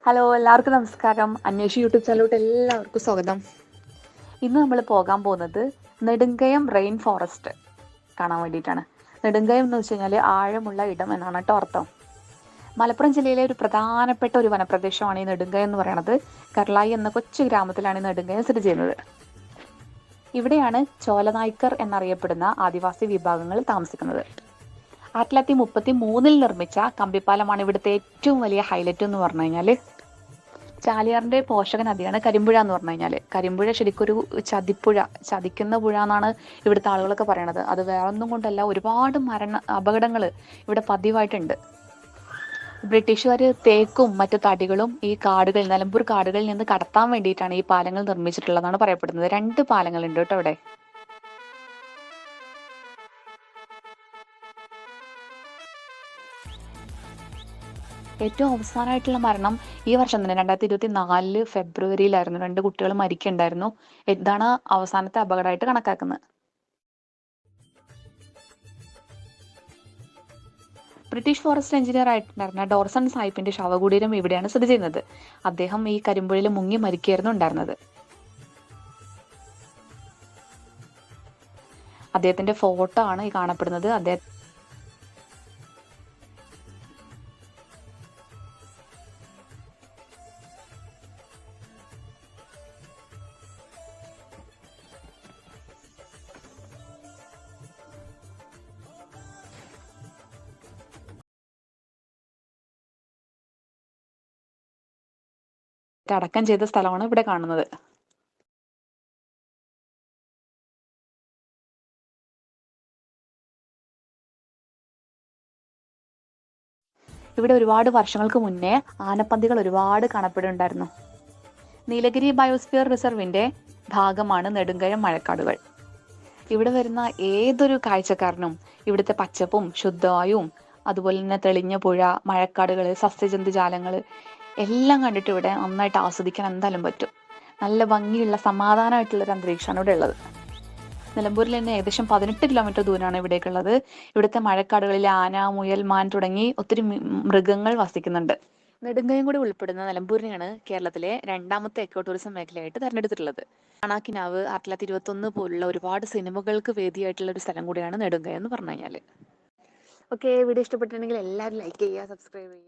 Hello, എല്ലാവർക്കും നമസ്കാരം. അന്വേഷി YouTube ചാനലിലോട്ട് എല്ലാവർക്കും സ്വാഗതം. ഇന്ന് നമ്മൾ പോകാൻ പോകുന്നത് നെടുങ്കയം റെയിൻ ഫോറസ്റ്റ് കാണാൻ വേണ്ടിയിട്ടാണ്. നെടുങ്കയം എന്ന് വെച്ച് കഴിഞ്ഞാൽ ആഴമുള്ള ഇടം എന്നാണ് കേട്ടോ അർത്ഥം. മലപ്പുറം ജില്ലയിലെ ഒരു പ്രധാനപ്പെട്ട ഒരു വനപ്രദേശമാണ് ഈ നെടുങ്കയം എന്ന് പറയുന്നത്. കർളായി എന്ന കൊച്ചു ഗ്രാമത്തിലാണ് ഈ നെടുങ്കയം സ്ഥിതി ചെയ്യുന്നത്. ഇവിടെയാണ് ചോലനായ്ക്കർ എന്നറിയപ്പെടുന്ന ആദിവാസി വിഭാഗങ്ങൾ താമസിക്കുന്നത്. 1933 നിർമ്മിച്ച കമ്പിപ്പാലമാണ് ഇവിടുത്തെ ഏറ്റവും വലിയ ഹൈലൈറ്റ് എന്ന് പറഞ്ഞു കഴിഞ്ഞാൽ. ചാലിയാറിന്റെ പോഷക നദിയാണ് കരിമ്പുഴ എന്ന് പറഞ്ഞു കഴിഞ്ഞാൽ. കരിമ്പുഴ ശരിക്കും ഒരു ചതിക്കുന്ന പുഴ എന്നാണ് ഇവിടുത്തെ ആളുകളൊക്കെ പറയണത്. അത് വേറൊന്നും കൊണ്ടല്ല, ഒരുപാട് അപകടങ്ങൾ ഇവിടെ പതിവായിട്ടുണ്ട്. ബ്രിട്ടീഷുകാർ തേക്കും മറ്റു തടികളും ഈ നിലമ്പൂർ കാടുകളിൽ നിന്ന് കടത്താൻ വേണ്ടിയിട്ടാണ് ഈ പാലങ്ങൾ നിർമ്മിച്ചിട്ടുള്ളതാണ് പറയപ്പെടുന്നത്. 2 പാലങ്ങളുണ്ട് കേട്ടോ ഇവിടെ. ഏറ്റവും അവസാനമായിട്ടുള്ള മരണം ഈ വർഷം തന്നെ 2024 ഫെബ്രുവരിയിലായിരുന്നു. 2 കുട്ടികൾ മരിക്കുന്നുണ്ടായിരുന്നു. ഇതാണ് അവസാനത്തെ അപകടമായിട്ട് കണക്കാക്കുന്നത്. ബ്രിട്ടീഷ് ഫോറസ്റ്റ് എഞ്ചിനീയർ ആയിട്ടുണ്ടായിരുന്ന ഡോർസൺ സാഹിബിന്റെ ശവകുടീരം ഇവിടെയാണ് സ്ഥിതി ചെയ്യുന്നത്. അദ്ദേഹം ഈ കരിമ്പുഴയിൽ മുങ്ങി മരിക്കുകയായിരുന്നു ഉണ്ടായിരുന്നത്. അദ്ദേഹത്തിന്റെ ഫോട്ടോ ആണ് ഈ കാണപ്പെടുന്നത്. അടക്കം ചെയ്ത സ്ഥലമാണ് ഇവിടെ കാണുന്നത്. ഇവിടെ ഒരുപാട് വർഷങ്ങൾക്ക് മുന്നേ ആനപ്പന്തികൾ ഒരുപാട് കാണപ്പെടുന്നുണ്ടായിരുന്നു. നീലഗിരി ബയോസ്ഫിയർ റിസർവിന്റെ ഭാഗമാണ് നെടുങ്കയം മഴക്കാടുകൾ. ഇവിടെ വരുന്ന ഏതൊരു കാഴ്ചക്കാരനും ഇവിടുത്തെ പച്ചപ്പും ശുദ്ധവായുവും അതുപോലെ തന്നെ തെളിഞ്ഞ പുഴ, മഴക്കാടുകൾ, സസ്യജന്തുജാലങ്ങൾ എല്ലാം കണ്ടിട്ട് ഇവിടെ നന്നായിട്ട് ആസ്വദിക്കാൻ എന്തായാലും പറ്റും. നല്ല ഭംഗിയുള്ള സമാധാനമായിട്ടുള്ള ഒരു അന്തരീക്ഷമാണ് ഇവിടെ ഉള്ളത്. നിലമ്പൂരിൽ നിന്ന് ഏകദേശം 18 കിലോമീറ്റർ ദൂരമാണ് ഇവിടേക്കുള്ളത്. ഇവിടുത്തെ മഴക്കാടുകളിൽ ആന, മുയൽ, മാൻ തുടങ്ങി ഒത്തിരി മൃഗങ്ങൾ വസിക്കുന്നുണ്ട്. നെടുങ്കയം കൂടി ഉൾപ്പെടുന്ന നിലമ്പൂരിനെയാണ് കേരളത്തിലെ 2ാമത്തെ എക്കോ ടൂറിസം മേഖലയായിട്ട് തെരഞ്ഞെടുത്തിട്ടുള്ളത്. കാണാക്കിനാവ്, 1921 പോലുള്ള ഒരുപാട് സിനിമകൾക്ക് വേദിയായിട്ടുള്ള ഒരു സ്ഥലം കൂടിയാണ് നെടുങ്കയം എന്ന് പറഞ്ഞു കഴിഞ്ഞാൽ. ഓക്കെ, വീഡിയോ ഇഷ്ടപ്പെട്ടിട്ടുണ്ടെങ്കിൽ എല്ലാവരും ലൈക്ക് ചെയ്യുക, സബ്സ്ക്രൈബ് ചെയ്യുക.